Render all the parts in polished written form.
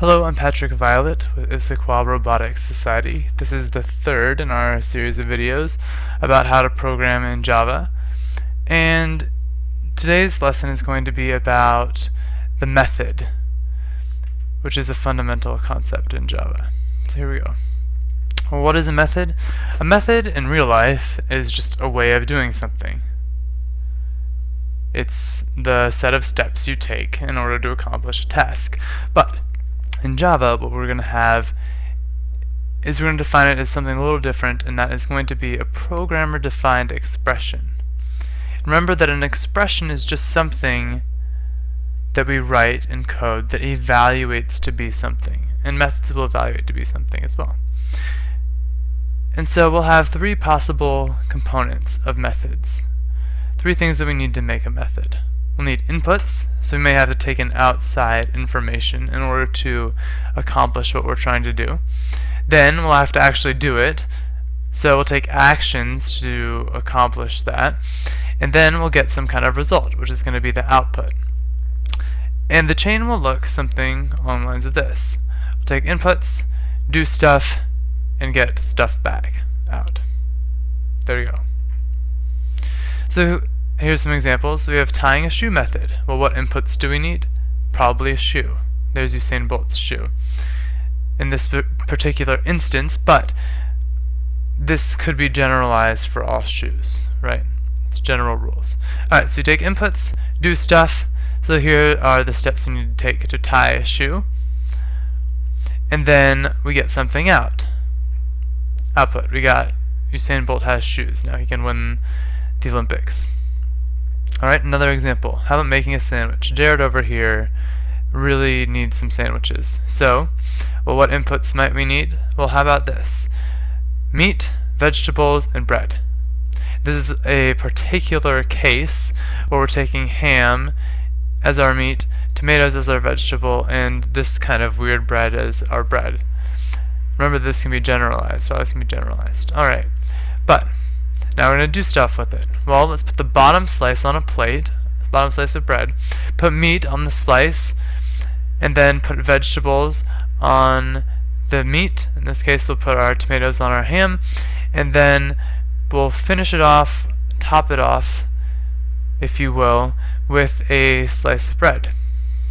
Hello, I'm Patrick Violet with Issaquah Robotics Society. This is the third in our series of videos about how to program in Java. And today's lesson is going to be about the method, which is a fundamental concept in Java. So here we go. Well, what is a method? A method in real life is just a way of doing something. It's the set of steps you take in order to accomplish a task. But in Java, what we're going to have is we're going to define it as something a little different, and that is going to be a programmer-defined expression. Remember that an expression is just something that we write in code that evaluates to be something, and methods will evaluate to be something as well. And so we'll have three possible components of methods. Three things that we need to make a method. We'll need inputs, so we may have to take in outside information in order to accomplish what we're trying to do. Then we'll have to actually do it, so we'll take actions to accomplish that, and then we'll get some kind of result, which is going to be the output. And the chain will look something along the lines of this. We'll take inputs, do stuff, and get stuff back out. There you go. So here's some examples. We have tying a shoe method. Well, what inputs do we need? Probably a shoe. There's Usain Bolt's shoe in this particular instance, but this could be generalized for all shoes, right? It's general rules. Alright, so you take inputs, do stuff. So here are the steps we need to take to tie a shoe. And then we get something out. Output. We got Usain Bolt has shoes. Now he can win the Olympics. Alright, another example. How about making a sandwich? Jared over here really needs some sandwiches. So, well, what inputs might we need? Well, how about this? Meat, vegetables, and bread. This is a particular case where we're taking ham as our meat, tomatoes as our vegetable, and this kind of weird bread as our bread. Remember, this can be generalized. All this can be generalized. Alright, but now we're going to do stuff with it. Well, let's put the bottom slice on a plate, bottom slice of bread, put meat on the slice, and then put vegetables on the meat. In this case, we'll put our tomatoes on our ham, and then we'll finish it off, top it off, if you will, with a slice of bread.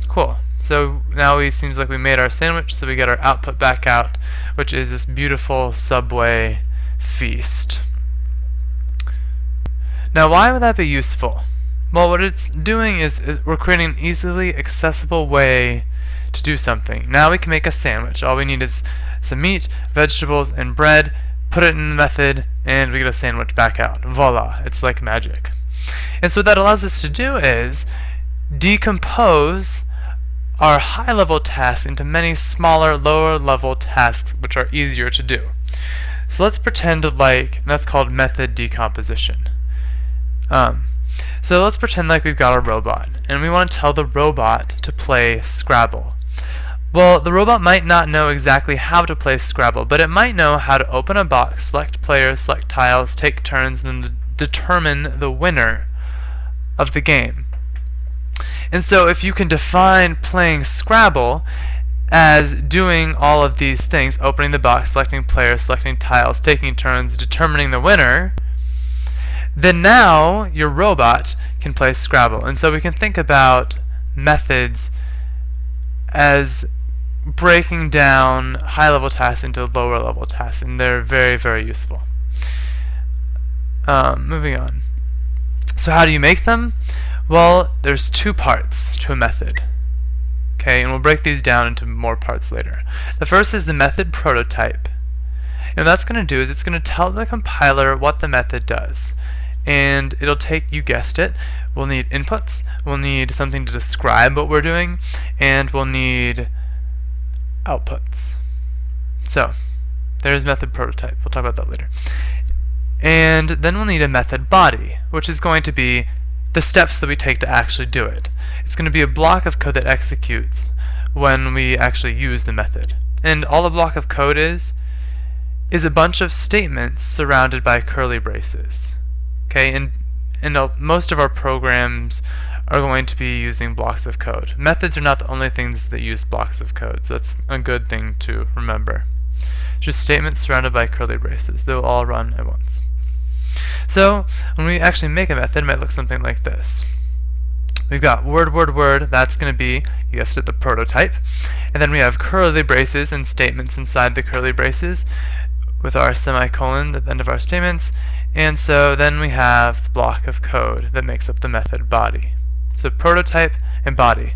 Cool. So now it seems like we made our sandwich, so we get our output back out, which is this beautiful Subway feast. Now, why would that be useful? Well, what it's doing is we're creating an easily accessible way to do something. Now we can make a sandwich. All we need is some meat, vegetables, and bread, put it in the method, and we get a sandwich back out. Voila, it's like magic. And so what that allows us to do is decompose our high-level tasks into many smaller, lower-level tasks which are easier to do. So let's pretend like, and that's called method decomposition. So let's pretend like we've got a robot, and we want to tell the robot to play Scrabble. Well, the robot might not know exactly how to play Scrabble, but it might know how to open a box, select players, select tiles, take turns, and then determine the winner of the game. And so if you can define playing Scrabble as doing all of these things, opening the box, selecting players, selecting tiles, taking turns, determining the winner, then now your robot can play Scrabble. And so we can think about methods as breaking down high-level tasks into lower-level tasks, and they're very, very useful. Moving on. So how do you make them? Well, there's two parts to a method. Okay, and we'll break these down into more parts later. The first is the method prototype. And what that's going to do is it's going to tell the compiler what the method does. And it'll take, you guessed it, we'll need inputs, we'll need something to describe what we're doing, and we'll need outputs. So, there's method prototype. We'll talk about that later. And then we'll need a method body, which is going to be the steps that we take to actually do it. It's going to be a block of code that executes when we actually use the method. And all a block of code is a bunch of statements surrounded by curly braces. Okay, and most of our programs are going to be using blocks of code. Methods are not the only things that use blocks of code, so that's a good thing to remember. Just statements surrounded by curly braces. They'll all run at once. So when we actually make a method, it might look something like this. We've got word, that's going to be, you guessed it, the prototype. And then we have curly braces and statements inside the curly braces with our semicolon at the end of our statements. And so then we have the block of code that makes up the method body. So prototype and body.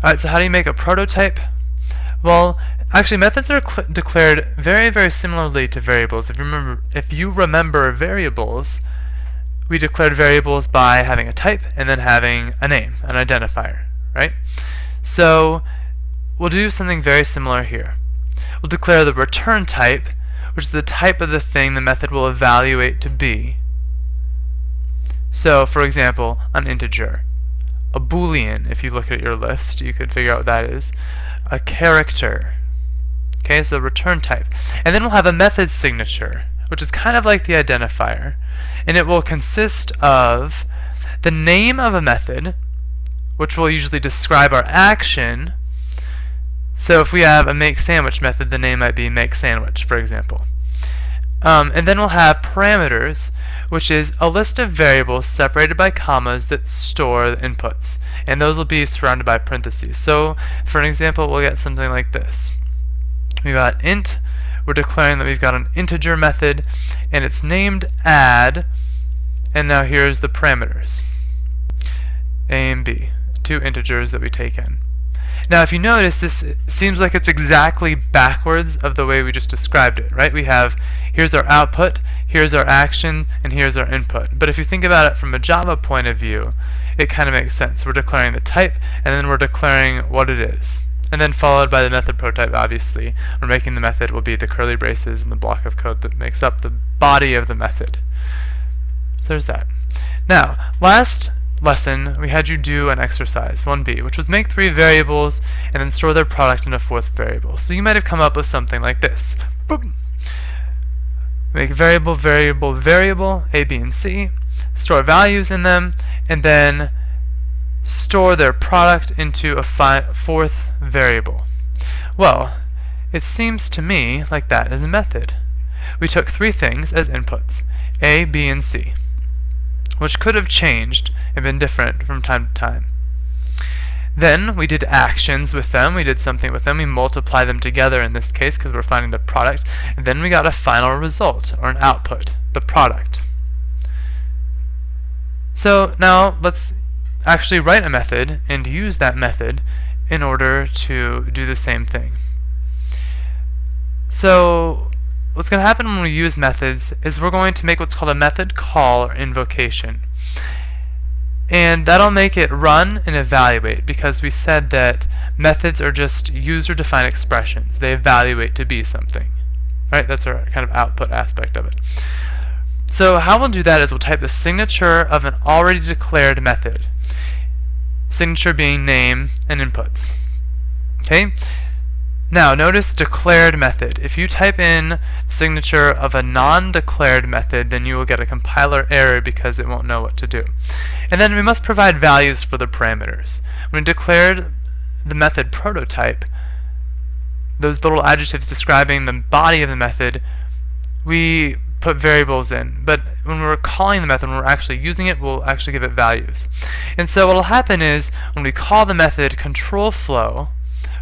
Alright, so how do you make a prototype? Well, actually methods are declared very, very similarly to variables. If you remember variables, we declared variables by having a type and then having a name, an identifier, right? So we'll do something very similar here. We'll declare the return type, which is the type of the thing the method will evaluate to be. So, for example, an integer. A boolean, if you look at your list, you could figure out what that is. A character. Okay, so return type. And then we'll have a method signature, which is kind of like the identifier. And it will consist of the name of a method, which will usually describe our action. So if we have a make sandwich method, the name might be make sandwich, for example. And then we'll have parameters, which is a list of variables separated by commas that store the inputs. And those will be surrounded by parentheses. So for an example, we'll get something like this. We've got int. We're declaring that we've got an integer method, and it's named add. And now here's the parameters, a and b, two integers that we take in. Now if you notice, this seems like it's exactly backwards of the way we just described it, right? We have, here's our output, here's our action, and here's our input. But if you think about it from a Java point of view, it kind of makes sense. We're declaring the type, and then we're declaring what it is. And then followed by the method prototype, obviously. We're making the method will be the curly braces and the block of code that makes up the body of the method. So there's that. Now, last lesson, we had you do an exercise, 1b, which was make 3 variables and then store their product in a 4th variable. So you might have come up with something like this. Boop. Make variable, variable, variable, a, b, and c, store values in them, and then store their product into a 4th variable. Well, it seems to me like that is a method. We took 3 things as inputs, a, b, and c, which could have changed and been different from time to time. Then we did actions with them, we did something with them, we multiply them together in this case because we're finding the product, and then we got a final result, or an output, the product. So now let's actually write a method and use that method in order to do the same thing. So what's going to happen when we use methods is we're going to make what's called a method call or invocation. And that'll make it run and evaluate, because we said that methods are just user-defined expressions. They evaluate to be something. Right? That's our kind of output aspect of it. So how we'll do that is we'll type the signature of an already declared method. Signature being name and inputs. Okay? Now notice declared method. If you type in the signature of a non-declared method, then you will get a compiler error because it won't know what to do. And then we must provide values for the parameters. When we declared the method prototype, those little adjectives describing the body of the method, we put variables in. But when we're calling the method, when we're actually using it, we'll actually give it values. And so what will happen is when we call the method, control flow,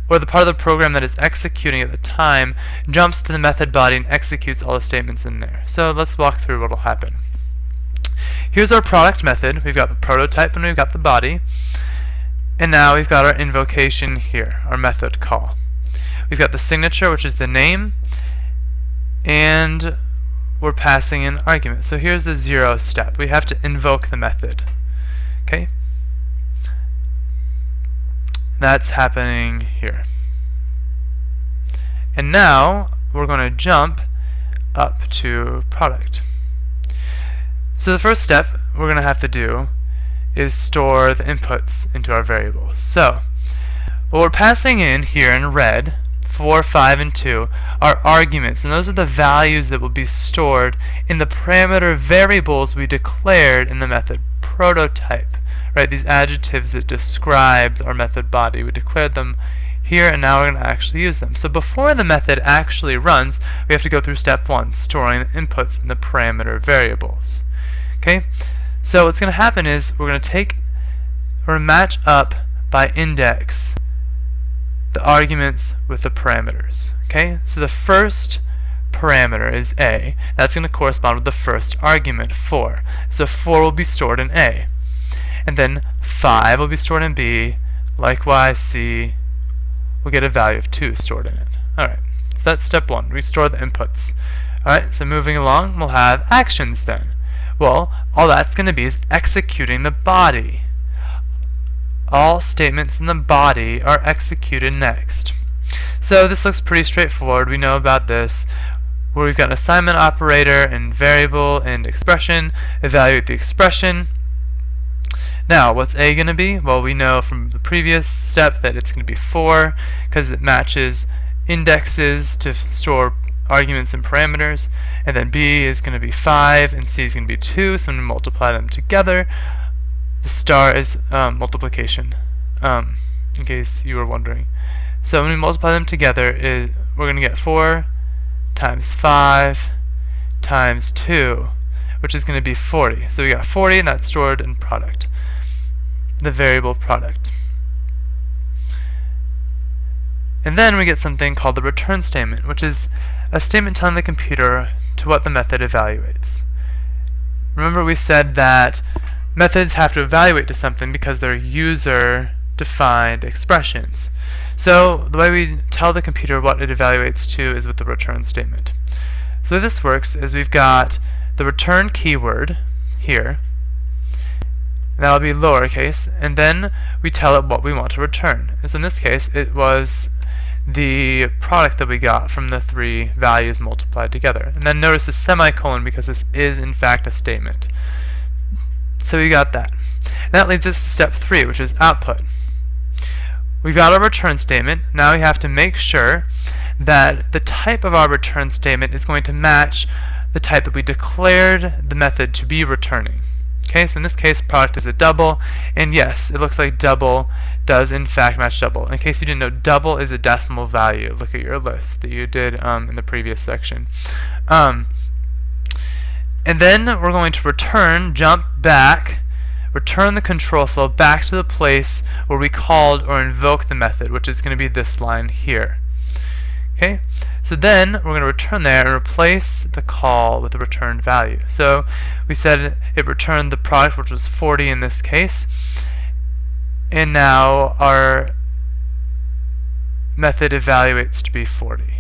or the part of the program that is executing at the time, jumps to the method body and executes all the statements in there. So let's walk through what will happen. Here's our product method. We've got the prototype and we've got the body. And now we've got our invocation here, our method call. We've got the signature, which is the name, and we're passing in arguments. So here's the 0 step. We have to invoke the method. Okay? That's happening here. And now we're going to jump up to product. So the first step we're going to have to do is store the inputs into our variables. So what we're passing in here in red, 4, 5, and 2, are arguments, and those are the values that will be stored in the parameter variables we declared in the method prototype. right? These adjectives that describe our method body. We declared them here, and now we're going to actually use them. So before the method actually runs, we have to go through step 1, storing the inputs in the parameter variables. Okay? So what's going to happen is we're going to match up by index the arguments with the parameters. Okay? So the first parameter is A. That's going to correspond with the first argument, 4. So 4 will be stored in A. And then 5 will be stored in B. Likewise, C will get a value of 2 stored in it. Alright, so that's step 1. We store the inputs. Alright, so moving along, we'll have actions then. Well, all that's going to be is executing the body. All statements in the body are executed next. So this looks pretty straightforward. We know about this, where we've got an assignment operator and variable and expression. Evaluate the expression. Now, what's A going to be? Well, we know from the previous step that it's going to be 4 because it matches indexes to store arguments and parameters. And then B is going to be 5 and C is going to be 2, so I'm going to multiply them together. The star is multiplication, in case you were wondering. So when we multiply them together, we're going to get 4 times 5 times 2, which is going to be 40. So we got 40, and that's stored in product, the variable product. And then we get something called the return statement, which is a statement telling the computer to what the method evaluates. Remember we said that methods have to evaluate to something because they're user-defined expressions. So the way we tell the computer what it evaluates to is with the return statement. So the way this works is we've got the return keyword here. That'll be lowercase, and then we tell it what we want to return. And so in this case, it was the product that we got from the 3 values multiplied together. And then notice the semicolon because this is in fact a statement. So we got that. And that leads us to step 3, which is output. We've got our return statement. Now we have to make sure that the type of our return statement is going to match the type that we declared the method to be returning. Okay, so in this case, product is a double, and yes, it looks like double does in fact match double. In case you didn't know, double is a decimal value. Look at your list that you did in the previous section. And then we're going to return, jump back, return the control flow back to the place where we called or invoked the method, which is going to be this line here. Okay, so then we're going to return there and replace the call with the returned value. So we said it returned the product, which was 40 in this case, and now our method evaluates to be 40.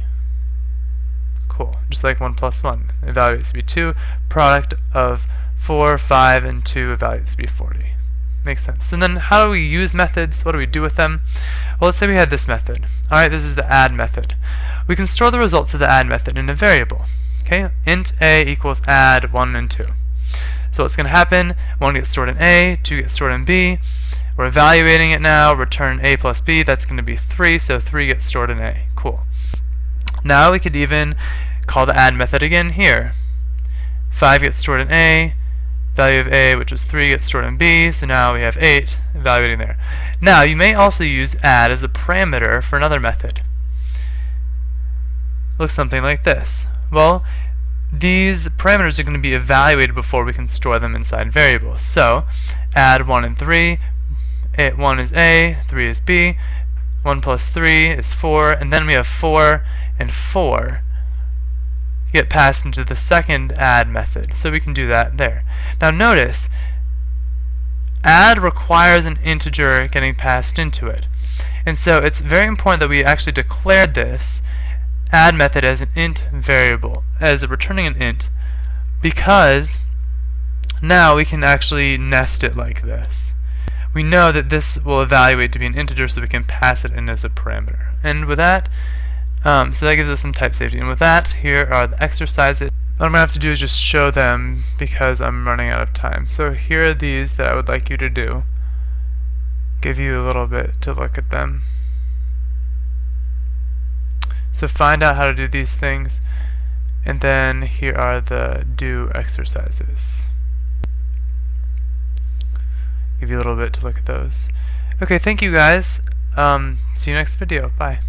Cool, just like 1 plus 1 evaluates to be 2, product of 4, 5, and 2 evaluates to be 40. Makes sense. And then how do we use methods? What do we do with them? Well, let's say we had this method. Alright, this is the add method. We can store the results of the add method in a variable. Okay, int a equals add 1 and 2. So what's going to happen? 1 gets stored in A, 2 gets stored in B. We're evaluating it now, return A plus B, that's going to be 3, so 3 gets stored in A. Cool. Now we could even call the add method again here. 5 gets stored in A, value of A, which was 3, gets stored in B, so now we have 8 evaluating there. Now you may also use add as a parameter for another method. Looks something like this. Well, these parameters are going to be evaluated before we can store them inside variables. So add 1 and 3, 1 is A, 3 is B, 1 plus 3 is 4, and then we have 4 and 4 get passed into the second add method. So we can do that there. Now notice, add requires an integer getting passed into it. And so it's very important that we actually declared this add method as an int variable, as returning an int, because now we can actually nest it like this. We know that this will evaluate to be an integer, so we can pass it in as a parameter. And with that, so that gives us some type safety. And with that, here are the exercises. What I'm going to have to do is just show them because I'm running out of time. So here are these that I would like you to do. Give you a little bit to look at them. So find out how to do these things, and then here are the do exercises. give you a little bit to look at those. Okay, thank you guys. See you next video. Bye.